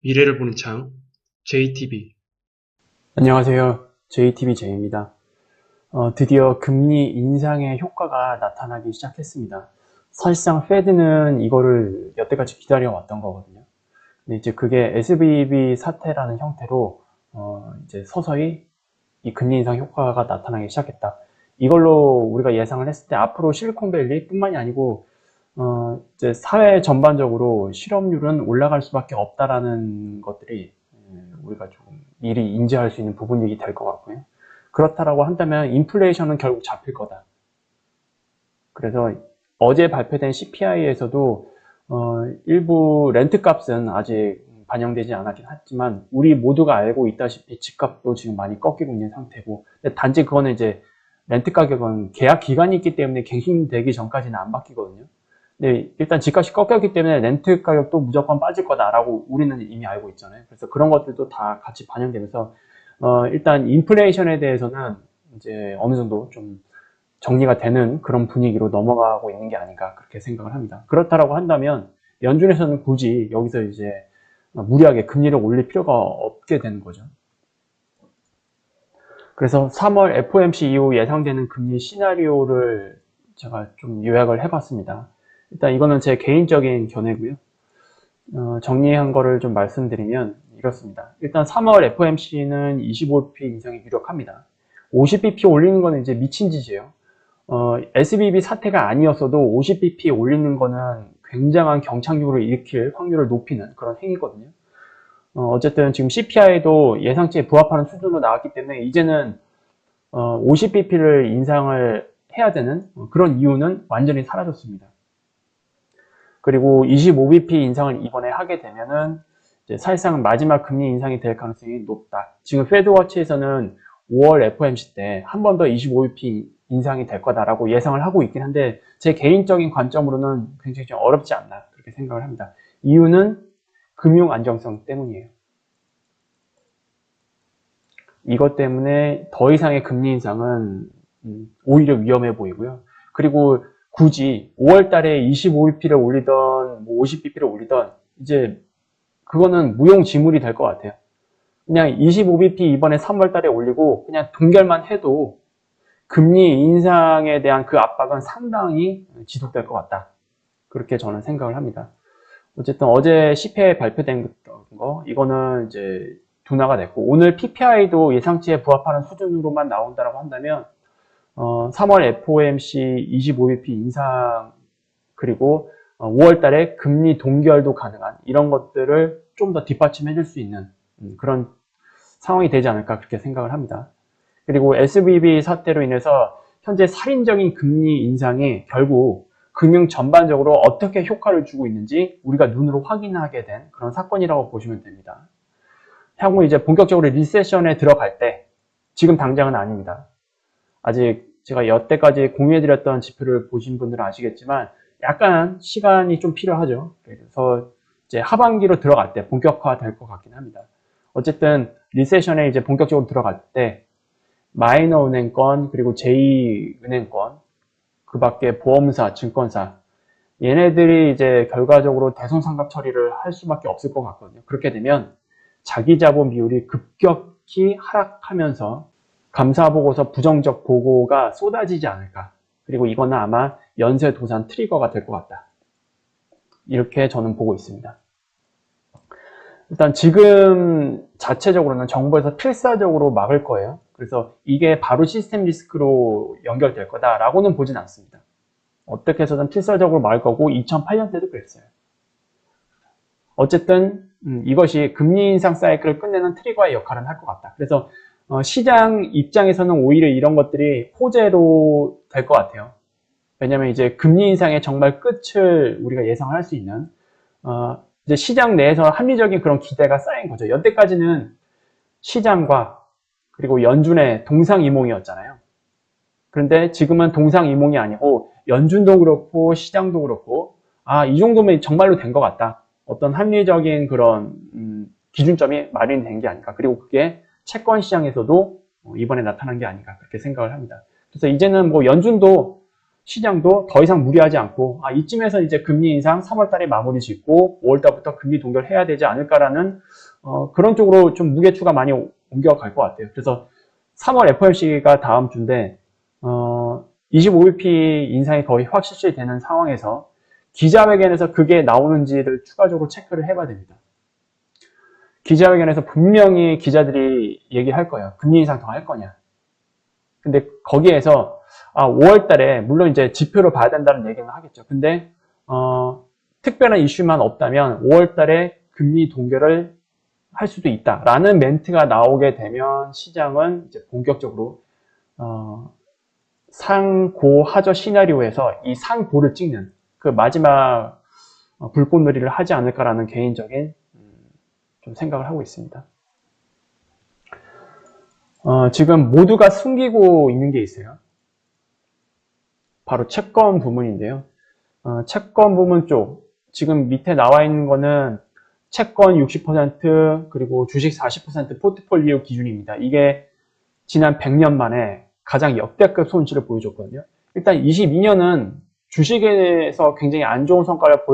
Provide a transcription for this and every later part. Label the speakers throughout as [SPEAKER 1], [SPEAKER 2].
[SPEAKER 1] 미래를 보는 창, JTB.
[SPEAKER 2] 안녕하세요. JTBJ입니다. 드디어 금리 인상의 효과가 나타나기 시작했습니다. 사실상 페드는 이거를 여태까지 기다려왔던 거거든요. 근데 이제 그게 SVB 사태라는 형태로 이제 서서히 이 금리 인상 효과가 나타나기 시작했다. 이걸로 우리가 예상을 했을 때 앞으로 실리콘밸리뿐만이 아니고 이제 사회 전반적으로 실업률은 올라갈 수밖에 없다라는 것들이 우리가 조금 미리 인지할 수 있는 부분이 될 것 같고요. 그렇다라고 한다면 인플레이션은 결국 잡힐 거다. 그래서 어제 발표된 CPI에서도 일부 렌트 값은 아직 반영되지 않았긴 하지만 우리 모두가 알고 있다시피 집값도 지금 많이 꺾이고 있는 상태고, 단지 그거는 이제 렌트 가격은 계약 기간이 있기 때문에 갱신되기 전까지는 안 바뀌거든요. 근데 일단 집값이 꺾였기 때문에 렌트 가격도 무조건 빠질 거다라고 우리는 이미 알고 있잖아요. 그래서 그런 것들도 다 같이 반영되면서 일단 인플레이션에 대해서는 이제 어느 정도 좀 정리가 되는 그런 분위기로 넘어가고 있는 게 아닌가 그렇게 생각을 합니다. 그렇다라고 한다면 연준에서는 굳이 여기서 이제 무리하게 금리를 올릴 필요가 없게 되는 거죠. 그래서 3월 FOMC 이후 예상되는 금리 시나리오를 제가 좀 요약을 해봤습니다. 일단 이거는 제 개인적인 견해고요. 정리한 거를 좀 말씀드리면 이렇습니다. 일단 3월 FOMC는 25bp 인상이 유력합니다. 50bp 올리는 거는 이제 미친 짓이에요. SVB 사태가 아니었어도 50bp 올리는 거는 굉장한 경착륙을 일으킬 확률을 높이는 그런 행위거든요. 어쨌든 지금 CPI도 예상치에 부합하는 수준으로 나왔기 때문에 이제는 50bp를 인상을 해야 되는 그런 이유는 완전히 사라졌습니다. 그리고 25bp 인상을 이번에 하게 되면은 이제 사실상 마지막 금리 인상이 될 가능성이 높다. 지금 페드워치에서는 5월 FOMC 때 한 번 더 25bp 인상이 될 거다라고 예상을 하고 있긴 한데 제 개인적인 관점으로는 굉장히 좀 어렵지 않나 그렇게 생각을 합니다. 이유는 금융 안정성 때문이에요. 이것 때문에 더 이상의 금리 인상은 오히려 위험해 보이고요. 그리고 굳이 5월 달에 25bp를 올리던 50bp를 올리던 이제 그거는 무용지물이 될 것 같아요. 그냥 25bp 이번에 3월 달에 올리고 그냥 동결만 해도 금리 인상에 대한 그 압박은 상당히 지속될 것 같다. 그렇게 저는 생각을 합니다. 어쨌든 어제 CPI 발표된 거 이거는 이제 둔화가 됐고 오늘 PPI도 예상치에 부합하는 수준으로만 나온다고 한다면 3월 FOMC 25bp 인상 그리고 5월 달에 금리 동결도 가능한 이런 것들을 좀 더 뒷받침해 줄 수 있는 그런 상황이 되지 않을까 그렇게 생각을 합니다. 그리고 SVB 사태로 인해서 현재 살인적인 금리 인상이 결국 금융 전반적으로 어떻게 효과를 주고 있는지 우리가 눈으로 확인하게 된 그런 사건이라고 보시면 됩니다. 향후 이제 본격적으로 리세션에 들어갈 때 지금 당장은 아닙니다. 아직 제가 여태까지 공유해드렸던 지표를 보신 분들은 아시겠지만 약간 시간이 좀 필요하죠. 그래서 이제 하반기로 들어갈 때 본격화 될 것 같긴 합니다. 어쨌든 리세션에 이제 본격적으로 들어갈 때 마이너 은행권 그리고 제2은행권 그 밖에 보험사, 증권사 얘네들이 이제 결과적으로 대손상각 처리를 할 수밖에 없을 것 같거든요. 그렇게 되면 자기 자본 비율이 급격히 하락하면서 감사보고서 부정적 보고가 쏟아지지 않을까. 그리고 이거는 아마 연쇄 도산 트리거가 될 것 같다. 이렇게 저는 보고 있습니다. 일단 지금 자체적으로는 정부에서 필사적으로 막을 거예요. 그래서 이게 바로 시스템 리스크로 연결될 거다라고는 보진 않습니다. 어떻게 해서든 필사적으로 막을 거고 2008년 때도 그랬어요. 어쨌든 이것이 금리 인상 사이클을 끝내는 트리거의 역할은 할 것 같다. 그래서 시장 입장에서는 오히려 이런 것들이 호재로 될 것 같아요. 왜냐하면 이제 금리 인상의 정말 끝을 우리가 예상할 수 있는 이제 시장 내에서 합리적인 그런 기대가 쌓인 거죠. 여태까지는 시장과 그리고 연준의 동상이몽이었잖아요. 그런데 지금은 동상이몽이 아니고 연준도 그렇고 시장도 그렇고 이 정도면 정말로 된 것 같다. 어떤 합리적인 그런 기준점이 마련된 게 아닐까. 그리고 그게 채권 시장에서도 이번에 나타난 게 아닌가 그렇게 생각을 합니다. 그래서 이제는 뭐 연준도 시장도 더 이상 무리하지 않고 이쯤에서 이제 금리 인상 3월 달에 마무리 짓고 5월 달부터 금리 동결해야 되지 않을까라는 그런 쪽으로 좀 무게추가 많이 옮겨갈 것 같아요. 그래서 3월 FOMC가 다음 주인데 25bp 인상이 거의 확실시되는 상황에서 기자회견에서 그게 나오는지를 추가적으로 체크를 해봐야 됩니다. 기자회견에서 분명히 기자들이 얘기할 거예요. 금리 인상 더 할 거냐. 근데 거기에서 5월 달에 물론 이제 지표를 봐야 된다는 얘기는 하겠죠. 근데 특별한 이슈만 없다면 5월 달에 금리 동결을 할 수도 있다라는 멘트가 나오게 되면 시장은 이제 본격적으로 상고하저 시나리오에서 이 상고를 찍는 그 마지막 불꽃놀이를 하지 않을까라는 개인적인 좀 생각을 하고 있습니다. 지금 모두가 숨기고 있는 게 있어요. 바로 채권 부문인데요. 채권 부문 쪽 지금 밑에 나와 있는 거는 채권 60% 그리고 주식 40% 포트폴리오 기준입니다. 이게 지난 100년 만에 가장 역대급 손실을 보여줬거든요. 일단 22년은 주식에서 굉장히 안 좋은 성과를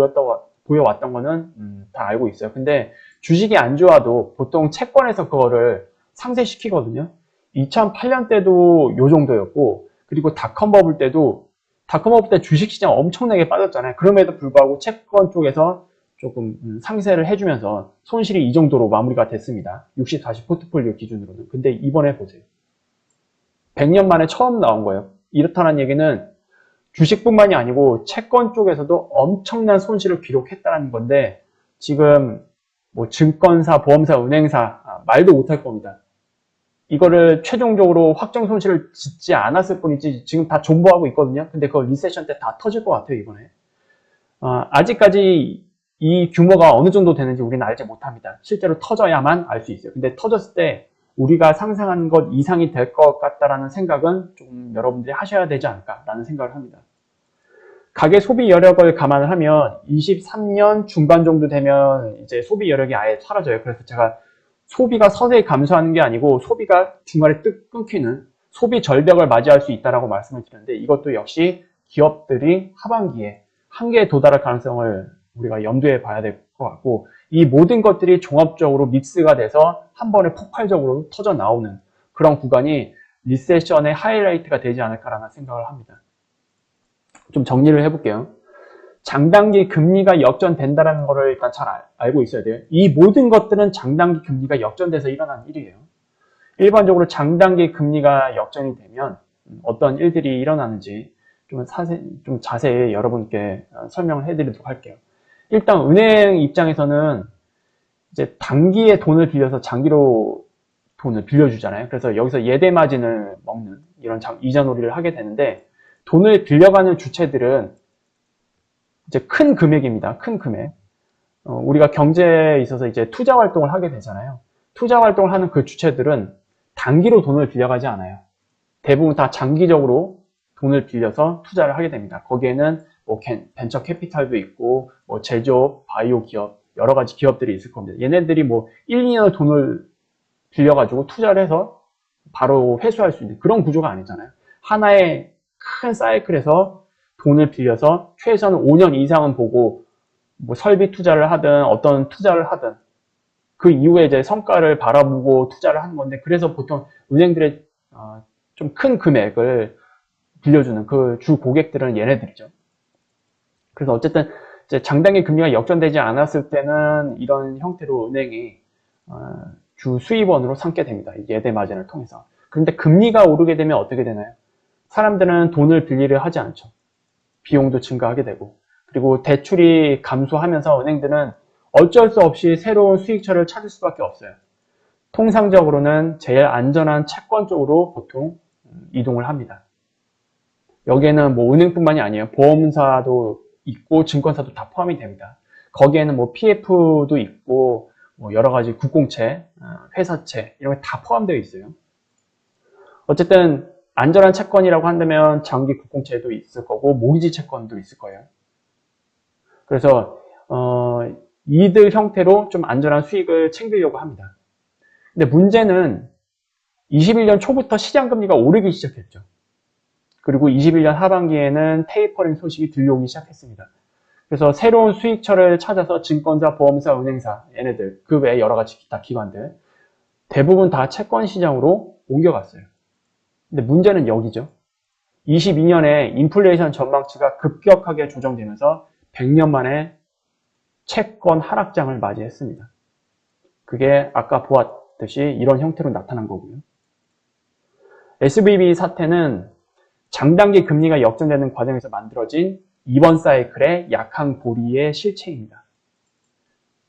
[SPEAKER 2] 보여왔던 거는 다 알고 있어요. 근데 주식이 안 좋아도 보통 채권에서 그거를 상쇄시키거든요. 2008년 때도 요 정도였고, 그리고 닷컴 버블 때도 닷컴 버블 때 주식시장 엄청나게 빠졌잖아요. 그럼에도 불구하고 채권 쪽에서 조금 상쇄를 해주면서 손실이 이 정도로 마무리가 됐습니다. 60-40 포트폴리오 기준으로는. 근데 이번에 보세요. 100년 만에 처음 나온 거예요. 이렇다는 얘기는 주식뿐만이 아니고 채권 쪽에서도 엄청난 손실을 기록했다는 건데 지금 뭐 증권사, 보험사, 은행사 말도 못할 겁니다. 이거를 최종적으로 확정 손실을 짓지 않았을 뿐이지 지금 다 존버하고 있거든요. 근데 그거 리세션 때 다 터질 것 같아요, 이번에. 아직까지 이 규모가 어느 정도 되는지 우리는 알지 못합니다. 실제로 터져야만 알 수 있어요. 근데 터졌을 때 우리가 상상한 것 이상이 될 것 같다라는 생각은 좀 여러분들이 하셔야 되지 않을까라는 생각을 합니다. 가계 소비 여력을 감안을 하면 23년 중반 정도 되면 이제 소비 여력이 아예 사라져요. 그래서 제가 소비가 서서히 감소하는 게 아니고 소비가 중간에 뚝 끊기는 소비 절벽을 맞이할 수 있다라고 말씀을 드렸는데 이것도 역시 기업들이 하반기에 한계에 도달할 가능성을 우리가 염두에 봐야 될 것 같고 이 모든 것들이 종합적으로 믹스가 돼서 한 번에 폭발적으로 터져 나오는 그런 구간이 리세션의 하이라이트가 되지 않을까라는 생각을 합니다. 좀 정리를 해볼게요. 장단기 금리가 역전된다는 것을 일단 잘 알고 있어야 돼요. 이 모든 것들은 장단기 금리가 역전돼서 일어난 일이에요. 일반적으로 장단기 금리가 역전이 되면 어떤 일들이 일어나는지 좀 자세히 여러분께 설명을 해드리도록 할게요. 일단 은행 입장에서는 이제 단기에 돈을 빌려서 장기로 돈을 빌려주잖아요. 그래서 여기서 예대 마진을 먹는 이런 이자 놀이를 하게 되는데 돈을 빌려가는 주체들은 이제 큰 금액입니다. 큰 금액. 우리가 경제에 있어서 이제 투자 활동을 하게 되잖아요. 투자 활동을 하는 그 주체들은 단기로 돈을 빌려가지 않아요. 대부분 다 장기적으로 돈을 빌려서 투자를 하게 됩니다. 거기에는 뭐 벤처 캐피탈도 있고 뭐 제조업, 바이오 기업 여러 가지 기업들이 있을 겁니다. 얘네들이 뭐 1, 2년을 돈을 빌려가지고 투자를 해서 바로 회수할 수 있는 그런 구조가 아니잖아요. 하나의 큰 사이클에서 돈을 빌려서 최소한 5년 이상은 보고 뭐 설비 투자를 하든 어떤 투자를 하든 그 이후에 이제 성과를 바라보고 투자를 하는 건데 그래서 보통 은행들의 좀 큰 금액을 빌려주는 그 주 고객들은 얘네들이죠. 그래서 어쨌든 이제 장단기 금리가 역전되지 않았을 때는 이런 형태로 은행이 주 수입원으로 삼게 됩니다. 예대 마진을 통해서. 그런데 금리가 오르게 되면 어떻게 되나요? 사람들은 돈을 빌리려 하지 않죠. 비용도 증가하게 되고 그리고 대출이 감소하면서 은행들은 어쩔 수 없이 새로운 수익처를 찾을 수밖에 없어요. 통상적으로는 제일 안전한 채권 쪽으로 보통 이동을 합니다. 여기에는 뭐 은행뿐만이 아니에요. 보험사도 있고 증권사도 다 포함이 됩니다. 거기에는 뭐 PF도 있고 뭐 여러 가지 국공채, 회사채 이런 게 다 포함되어 있어요. 어쨌든 안전한 채권이라고 한다면 장기 국공채도 있을 거고 모기지 채권도 있을 거예요. 그래서 이들 형태로 좀 안전한 수익을 챙기려고 합니다. 근데 문제는 21년 초부터 시장금리가 오르기 시작했죠. 그리고 21년 하반기에는 테이퍼링 소식이 들려오기 시작했습니다. 그래서 새로운 수익처를 찾아서 증권사, 보험사, 은행사, 얘네들, 그 외에 여러 가지 기타 기관들, 대부분 다 채권 시장으로 옮겨갔어요. 근데 문제는 여기죠. 22년에 인플레이션 전망치가 급격하게 조정되면서 100년 만에 채권 하락장을 맞이했습니다. 그게 아까 보았듯이 이런 형태로 나타난 거고요. SVB 사태는 장단기 금리가 역전되는 과정에서 만들어진 이번 사이클의 약한 보리의 실체입니다.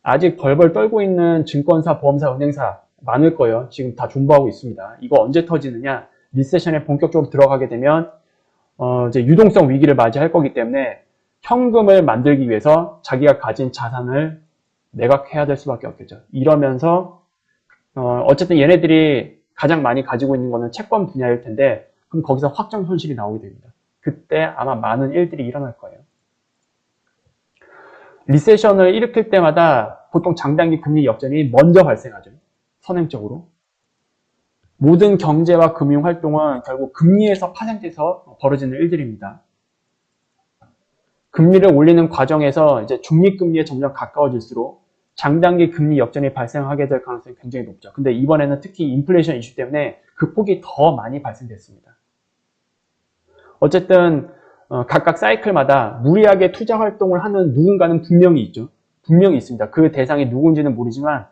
[SPEAKER 2] 아직 벌벌 떨고 있는 증권사, 보험사, 은행사 많을 거예요. 지금 다 존버하고 있습니다. 이거 언제 터지느냐? 리세션에 본격적으로 들어가게 되면 이제 유동성 위기를 맞이할 거기 때문에 현금을 만들기 위해서 자기가 가진 자산을 매각해야 될 수밖에 없겠죠. 이러면서 어쨌든 얘네들이 가장 많이 가지고 있는 거는 채권 분야일 텐데 그럼 거기서 확정 손실이 나오게 됩니다. 그때 아마 많은 일들이 일어날 거예요. 리세션을 일으킬 때마다 보통 장단기 금리 역전이 먼저 발생하죠. 선행적으로. 모든 경제와 금융 활동은 결국 금리에서 파생돼서 벌어지는 일들입니다. 금리를 올리는 과정에서 이제 중립금리에 점점 가까워질수록 장단기 금리 역전이 발생하게 될 가능성이 굉장히 높죠. 근데 이번에는 특히 인플레이션 이슈 때문에 그 폭이 더 많이 발생됐습니다. 어쨌든 각각 사이클마다 무리하게 투자 활동을 하는 누군가는 분명히 있죠. 분명히 있습니다. 그 대상이 누군지는 모르지만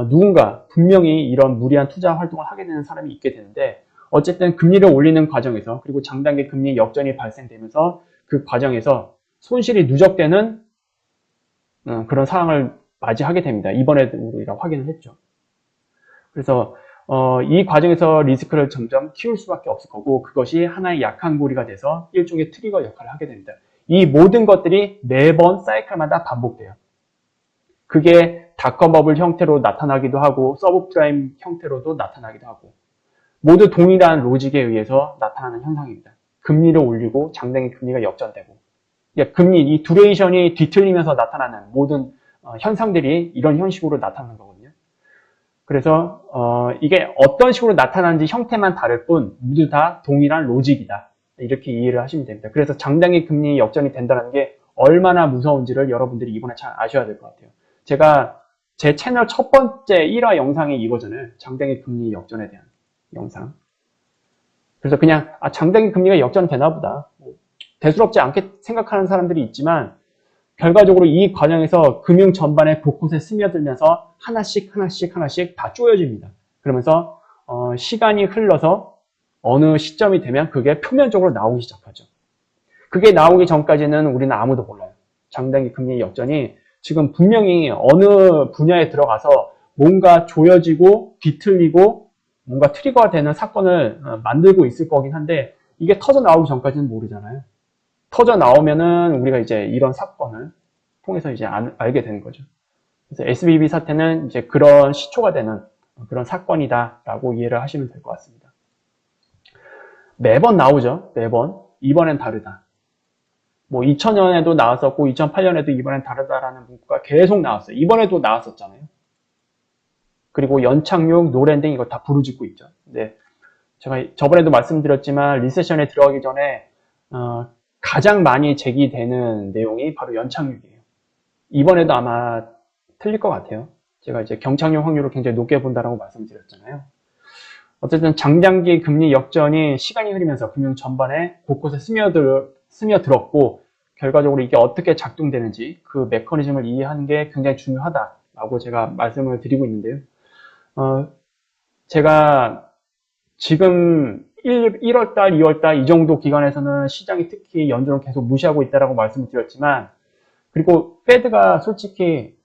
[SPEAKER 2] 누군가 분명히 이런 무리한 투자 활동을 하게 되는 사람이 있게 되는데 어쨌든 금리를 올리는 과정에서 그리고 장단기 금리 역전이 발생되면서 그 과정에서 손실이 누적되는 그런 상황을 맞이하게 됩니다. 이번에도 우리가 확인을 했죠. 그래서 이 과정에서 리스크를 점점 키울 수밖에 없을 거고 그것이 하나의 약한 고리가 돼서 일종의 트리거 역할을 하게 됩니다. 이 모든 것들이 매번 사이클마다 반복돼요. 그게 닷컴 버블 형태로 나타나기도 하고 서브프라임 형태로도 나타나기도 하고 모두 동일한 로직에 의해서 나타나는 현상입니다. 금리를 올리고 장단기 금리가 역전되고 금리, 이 두레이션이 뒤틀리면서 나타나는 모든 현상들이 이런 형식으로 나타나는 거거든요. 그래서 이게 어떤 식으로 나타나는지 형태만 다를 뿐 모두 다 동일한 로직이다. 이렇게 이해를 하시면 됩니다. 그래서 장단기 금리 역전이 된다는 게 얼마나 무서운지를 여러분들이 이번에 잘 아셔야 될 것 같아요. 제가 제 채널 첫 번째 1화 영상이 이거잖아요. 장단기 금리 역전에 대한 영상. 그래서 그냥 장단기 금리가 역전되나 보다. 대수롭지 않게 생각하는 사람들이 있지만 결과적으로 이 과정에서 금융 전반에 곳곳에 스며들면서 하나씩 다 쪼여집니다. 그러면서 시간이 흘러서 어느 시점이 되면 그게 표면적으로 나오기 시작하죠. 그게 나오기 전까지는 우리는 아무도 몰라요. 장단기 금리 역전이 지금 분명히 어느 분야에 들어가서 뭔가 조여지고 뒤틀리고 뭔가 트리거가 되는 사건을 만들고 있을 거긴 한데 이게 터져 나오기 전까지는 모르잖아요. 터져 나오면은 우리가 이제 이런 사건을 통해서 이제 알게 되는 거죠. 그래서 SVB 사태는 이제 그런 시초가 되는 그런 사건이다라고 이해를 하시면 될 것 같습니다. 매번 나오죠. 매번. 이번엔 다르다. 뭐 2000년에도 나왔었고 2008년에도 이번엔 다르다라는 문구가 계속 나왔어요. 이번에도 나왔었잖아요. 그리고 연착륙, 노랜딩 이거 다 부르짖고 있죠. 근데 제가 저번에도 말씀드렸지만 리세션에 들어가기 전에 가장 많이 제기되는 내용이 바로 연착륙이에요. 이번에도 아마 틀릴 것 같아요. 제가 이제 경착륙 확률을 굉장히 높게 본다라고 말씀드렸잖아요. 어쨌든 장단기 금리 역전이 시간이 흐르면서 금융 전반에 곳곳에 스며들었고 결과적으로 이게 어떻게 작동되는지 그 메커니즘을 이해하는 게 굉장히 중요하다라고 제가 말씀을 드리고 있는데요. 제가 지금 1월달, 2월달 이 정도 기간에서는 시장이 특히 연준을 계속 무시하고 있다라고 말씀을 드렸지만 그리고 페드가 솔직히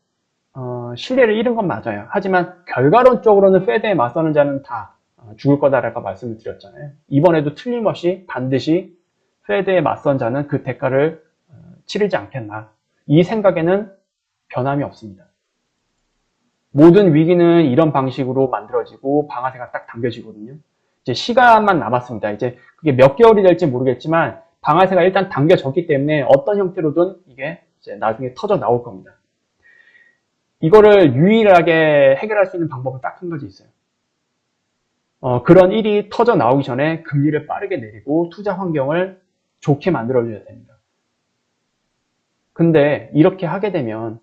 [SPEAKER 2] 신뢰를 잃은 건 맞아요. 하지만 결과론적으로는 페드에 맞서는 자는 다 죽을 거다라고 말씀을 드렸잖아요. 이번에도 틀림없이 반드시 페드에 맞선 자는 그 대가를 치르지 않겠나. 이 생각에는 변함이 없습니다. 모든 위기는 이런 방식으로 만들어지고 방아쇠가 딱 당겨지거든요. 이제 시간만 남았습니다. 이제 그게 몇 개월이 될지 모르겠지만 방아쇠가 일단 당겨졌기 때문에 어떤 형태로든 이게 이제 나중에 터져 나올 겁니다. 이거를 유일하게 해결할 수 있는 방법은 딱 한 가지 있어요. 그런 일이 터져 나오기 전에 금리를 빠르게 내리고 투자 환경을 좋게 만들어줘야 됩니다. 근데 이렇게 하게 되면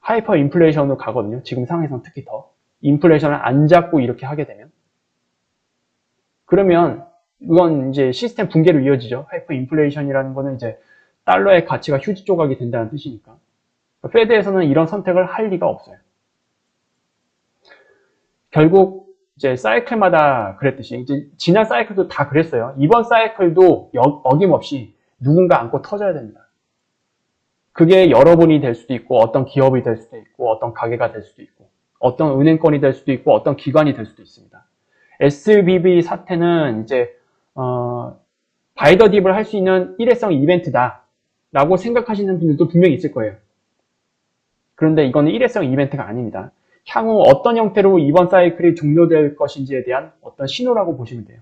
[SPEAKER 2] 하이퍼 인플레이션으로 가거든요. 지금 상황에서는 특히 더. 인플레이션을 안 잡고 이렇게 하게 되면. 그러면 이건 이제 시스템 붕괴로 이어지죠. 하이퍼 인플레이션이라는 거는 이제 달러의 가치가 휴지 조각이 된다는 뜻이니까. 페드에서는 이런 선택을 할 리가 없어요. 결국 이제 사이클마다 그랬듯이 이제 지난 사이클도 다 그랬어요. 이번 사이클도 어김없이 누군가 안고 터져야 됩니다. 그게 여러분이 될 수도 있고 어떤 기업이 될 수도 있고 어떤 가게가 될 수도 있고 어떤 은행권이 될 수도 있고 어떤 기관이 될 수도 있습니다. SBB 사태는 이제 바이 더 딥을 할 수 있는 일회성 이벤트다 라고 생각하시는 분들도 분명히 있을 거예요. 그런데 이거는 일회성 이벤트가 아닙니다. 향후 어떤 형태로 이번 사이클이 종료될 것인지에 대한 어떤 신호라고 보시면 돼요.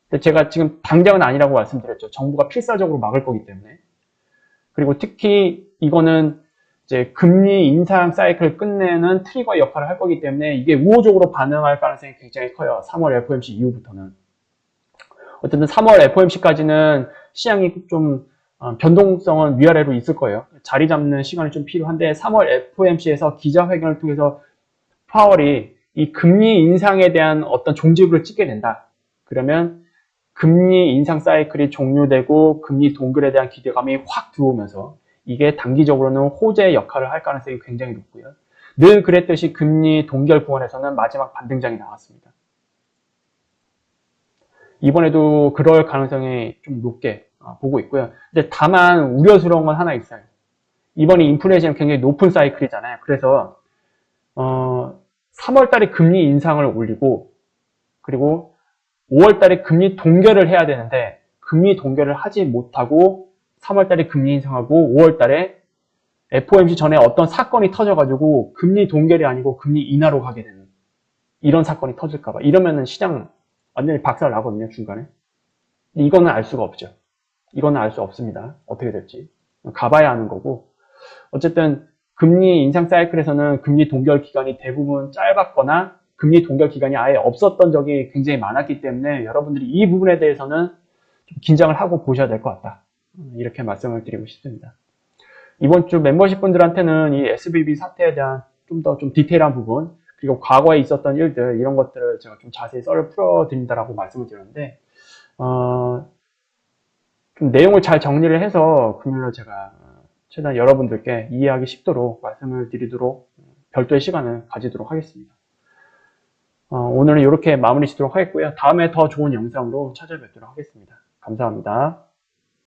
[SPEAKER 2] 근데 제가 지금 당장은 아니라고 말씀드렸죠. 정부가 필사적으로 막을 거기 때문에. 그리고 특히 이거는 이제 금리 인상 사이클을 끝내는 트리거 역할을 할 거기 때문에 이게 우호적으로 반응할 가능성이 굉장히 커요. 3월 FOMC 이후부터는. 어쨌든 3월 FOMC까지는 시장이 좀 변동성은 위아래로 있을 거예요. 자리 잡는 시간이 좀 필요한데 3월 FOMC에서 기자회견을 통해서 파월이 이 금리 인상에 대한 어떤 종지부를 찍게 된다. 그러면 금리 인상 사이클이 종료되고 금리 동결에 대한 기대감이 확 들어오면서 이게 단기적으로는 호재 역할을 할 가능성이 굉장히 높고요. 늘 그랬듯이 금리 동결 구간에서는 마지막 반등장이 나왔습니다. 이번에도 그럴 가능성이 좀 높게 보고 있고요. 근데 다만 우려스러운 건 하나 있어요. 이번에 인플레이션이 굉장히 높은 사이클이잖아요. 그래서 3월 달에 금리 인상을 올리고 그리고 5월 달에 금리 동결을 해야 되는데 금리 동결을 하지 못하고 3월 달에 금리 인상하고 5월 달에 FOMC 전에 어떤 사건이 터져가지고 금리 동결이 아니고 금리 인하로 가게 되는 이런 사건이 터질까봐 이러면은 시장 완전히 박살 나거든요, 중간에. 이거는 알 수가 없죠. 이거는 알 수 없습니다. 어떻게 될지. 가봐야 하는 거고. 어쨌든 금리 인상 사이클에서는 금리 동결 기간이 대부분 짧았거나 금리 동결 기간이 아예 없었던 적이 굉장히 많았기 때문에 여러분들이 이 부분에 대해서는 좀 긴장을 하고 보셔야 될 것 같다. 이렇게 말씀을 드리고 싶습니다. 이번 주 멤버십 분들한테는 이 SBB 사태에 대한 좀 더 좀 디테일한 부분 그리고 과거에 있었던 일들 이런 것들을 제가 좀 자세히 썰을 풀어드린다라고 말씀을 드렸는데 좀 내용을 잘 정리를 해서 금요일에 제가 최대한 여러분들께 이해하기 쉽도록 말씀을 드리도록 별도의 시간을 가지도록 하겠습니다. 오늘은 이렇게 마무리 짓도록 하겠고요. 다음에 더 좋은 영상으로 찾아뵙도록 하겠습니다. 감사합니다.